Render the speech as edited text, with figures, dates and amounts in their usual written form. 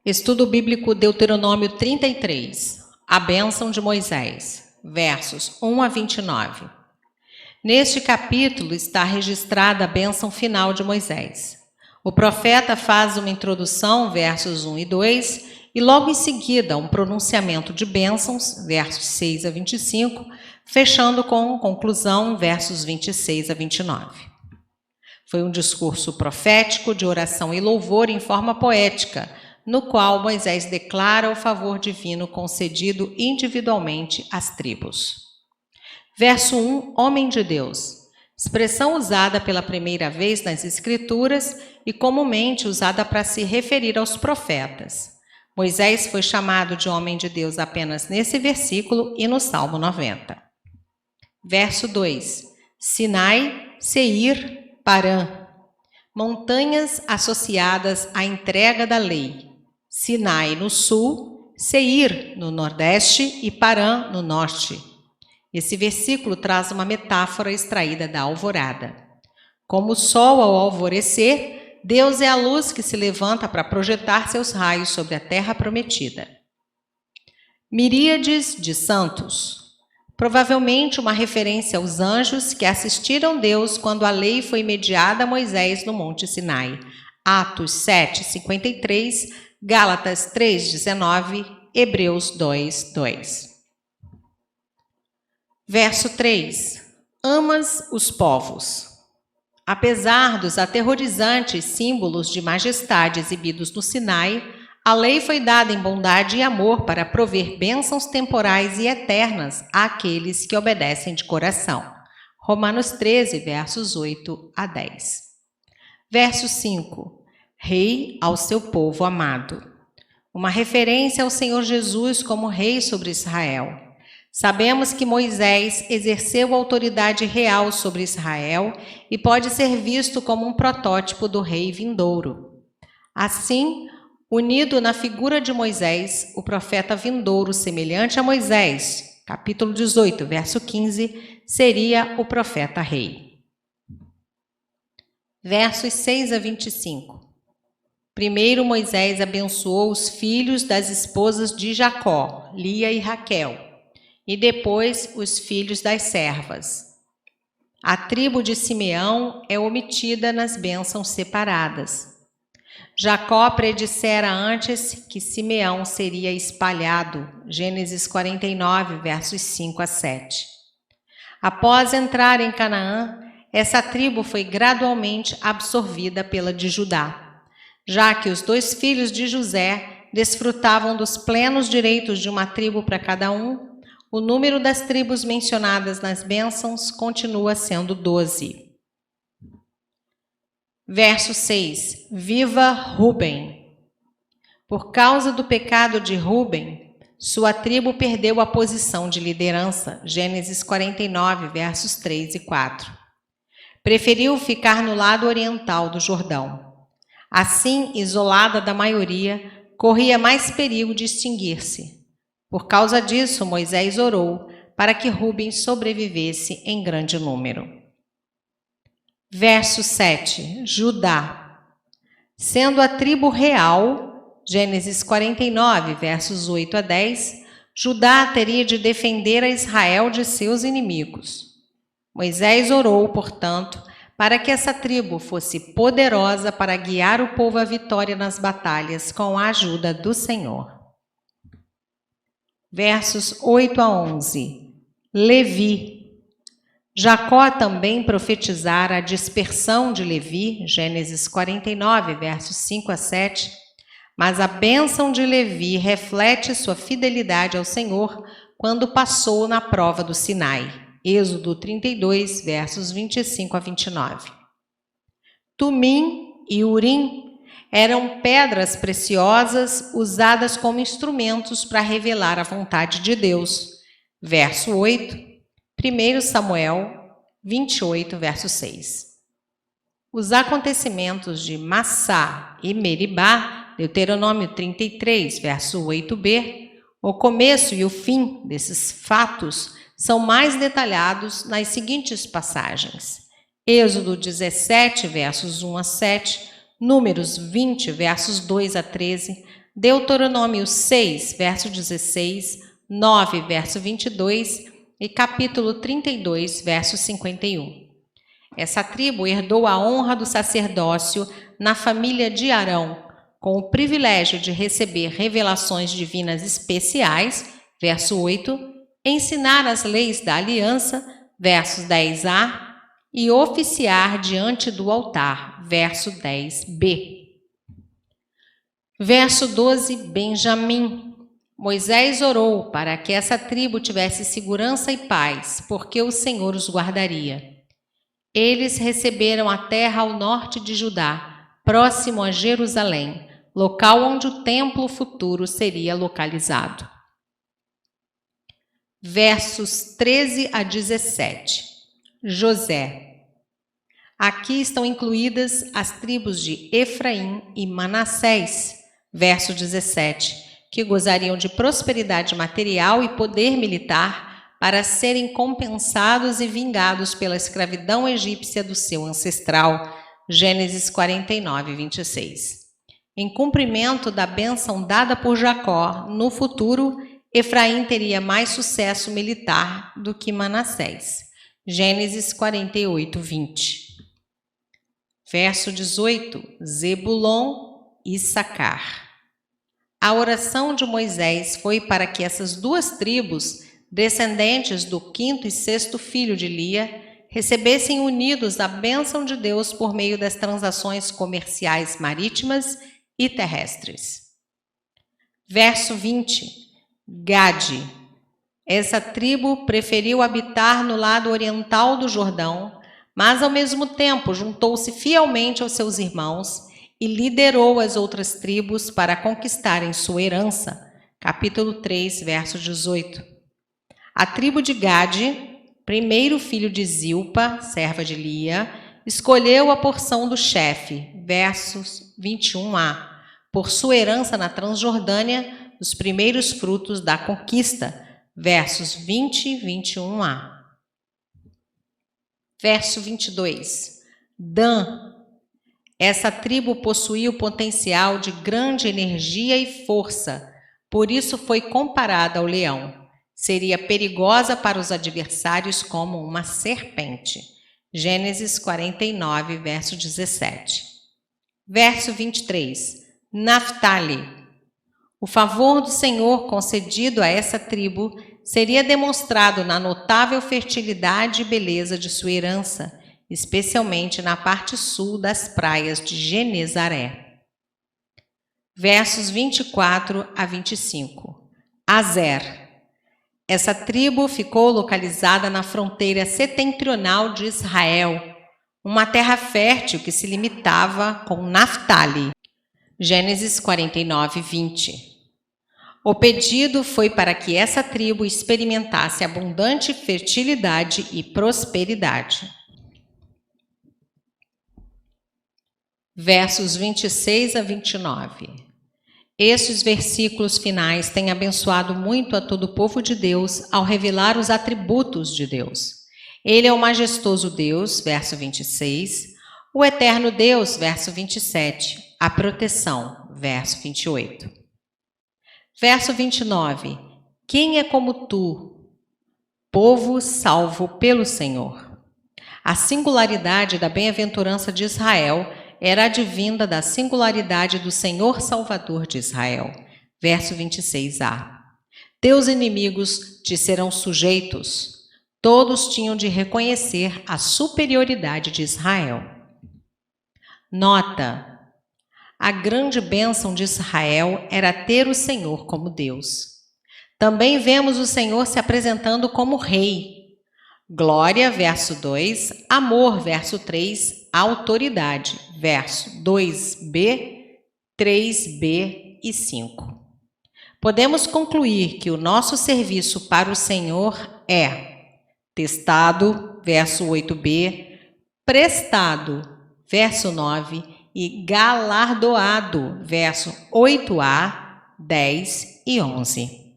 Estudo bíblico Deuteronômio 33, a bênção de Moisés, versos 1 a 29. Neste capítulo está registrada a bênção final de Moisés. O profeta faz uma introdução, versos 1 e 2, e logo em seguida um pronunciamento de bênçãos, versos 6 a 25, fechando com conclusão, versos 26 a 29. Foi um discurso profético de oração e louvor em forma poética, no qual Moisés declara o favor divino concedido individualmente às tribos. Verso 1, homem de Deus, expressão usada pela primeira vez nas Escrituras e comumente usada para se referir aos profetas. Moisés foi chamado de homem de Deus apenas nesse versículo e no Salmo 90. Verso 2, Sinai, Seir, Parã, montanhas associadas à entrega da lei. Sinai no sul, Seir no nordeste e Parã no norte. Esse versículo traz uma metáfora extraída da alvorada. Como o sol ao alvorecer, Deus é a luz que se levanta para projetar seus raios sobre a terra prometida. Miríades de santos. Provavelmente uma referência aos anjos que assistiram Deus quando a lei foi mediada a Moisés no Monte Sinai. Atos 7, 53, Gálatas 3, 19, Hebreus 2, 2. Verso 3. Amas os povos. Apesar dos aterrorizantes símbolos de majestade exibidos no Sinai, a lei foi dada em bondade e amor para prover bênçãos temporais e eternas àqueles que obedecem de coração. Romanos 13, versos 8 a 10. Verso 5. Rei ao seu povo amado. Uma referência ao Senhor Jesus como rei sobre Israel. Sabemos que Moisés exerceu autoridade real sobre Israel e pode ser visto como um protótipo do rei vindouro. Assim, unido na figura de Moisés, o profeta vindouro semelhante a Moisés, capítulo 18, verso 15, seria o profeta rei. Versos 6 a 25. Primeiro Moisés abençoou os filhos das esposas de Jacó, Lia e Raquel, e depois os filhos das servas. A tribo de Simeão é omitida nas bênçãos separadas. Jacó predissera antes que Simeão seria espalhado, Gênesis 49, versos 5 a 7. Após entrar em Canaã, essa tribo foi gradualmente absorvida pela de Judá, já que os dois filhos de José desfrutavam dos plenos direitos de uma tribo para cada um. O número das tribos mencionadas nas bênçãos continua sendo 12. Verso 6. Viva Ruben. Por causa do pecado de Ruben, sua tribo perdeu a posição de liderança. Gênesis 49, versos 3 e 4. Preferiu ficar no lado oriental do Jordão. Assim, isolada da maioria, corria mais perigo de extinguir-se. Por causa disso, Moisés orou para que Ruben sobrevivesse em grande número. Verso 7. Judá. Sendo a tribo real, Gênesis 49, versos 8 a 10, Judá teria de defender a Israel de seus inimigos. Moisés orou, portanto, para que essa tribo fosse poderosa para guiar o povo à vitória nas batalhas com a ajuda do Senhor. Versos 8 a 11. Levi. Jacó também profetizara a dispersão de Levi, Gênesis 49, versos 5 a 7, mas a bênção de Levi reflete sua fidelidade ao Senhor quando passou na prova do Sinai. Êxodo 32, versos 25 a 29. Tumim e Urim eram pedras preciosas usadas como instrumentos para revelar a vontade de Deus. Verso 8, 1 Samuel 28, verso 6. Os acontecimentos de Massá e Meribá, Deuteronômio 33, verso 8b, o começo e o fim desses fatos são mais detalhados nas seguintes passagens. Êxodo 17, versos 1 a 7, Números 20, versos 2 a 13, Deuteronômio 6, verso 16, 9, verso 22 e capítulo 32, verso 51. Essa tribo herdou a honra do sacerdócio na família de Arão, com o privilégio de receber revelações divinas especiais, verso 8, ensinar as leis da aliança, versos 10a, e oficiar diante do altar, verso 10b. Verso 12, Benjamim. Moisés orou para que essa tribo tivesse segurança e paz, porque o Senhor os guardaria. Eles receberam a terra ao norte de Judá, próximo a Jerusalém, local onde o templo futuro seria localizado. Versos 13 a 17. José. Aqui estão incluídas as tribos de Efraim e Manassés, verso 17, que gozariam de prosperidade material e poder militar para serem compensados e vingados pela escravidão egípcia do seu ancestral, Gênesis 49, 26. Em cumprimento da bênção dada por Jacó, no futuro, Efraim teria mais sucesso militar do que Manassés, Gênesis 48, 20. Verso 18, Zebulon e Issacar. A oração de Moisés foi para que essas duas tribos, descendentes do quinto e sexto filho de Lia, recebessem unidos a bênção de Deus por meio das transações comerciais marítimas e terrestres. Verso 20, Gade. Essa tribo preferiu habitar no lado oriental do Jordão, mas ao mesmo tempo juntou-se fielmente aos seus irmãos e liderou as outras tribos para conquistarem sua herança. Capítulo 3, verso 18. A tribo de Gade, primeiro filho de Zilpa, serva de Lia, escolheu a porção do chefe, versos 21a, por sua herança na Transjordânia, os primeiros frutos da conquista, versos 20 e 21a. Verso 22. Dan. Essa tribo possuía o potencial de grande energia e força, por isso foi comparada ao leão. Seria perigosa para os adversários como uma serpente. Gênesis 49, verso 17. Verso 23. Naftali. O favor do Senhor concedido a essa tribo seria demonstrado na notável fertilidade e beleza de sua herança, especialmente na parte sul das praias de Genezaré. Versos 24 a 25. Azer. Essa tribo ficou localizada na fronteira setentrional de Israel, uma terra fértil que se limitava com Naftali. Gênesis 49, 20. O pedido foi para que essa tribo experimentasse abundante fertilidade e prosperidade. Versos 26 a 29. Estes versículos finais têm abençoado muito a todo o povo de Deus ao revelar os atributos de Deus. Ele é o majestoso Deus, verso 26, o eterno Deus, verso 27, a proteção, verso 28. Verso 29. Quem é como tu, povo salvo pelo Senhor? A singularidade da bem-aventurança de Israel era advinda da singularidade do Senhor Salvador de Israel. Verso 26a. Teus inimigos te serão sujeitos. Todos tinham de reconhecer a superioridade de Israel. Nota. A grande bênção de Israel era ter o Senhor como Deus. Também vemos o Senhor se apresentando como Rei. Glória, verso 2, amor, verso 3, autoridade, verso 2b, 3b e 5. Podemos concluir que o nosso serviço para o Senhor é testado, verso 8b, prestado, verso 9, e galardoado, verso 8a, 10 e 11.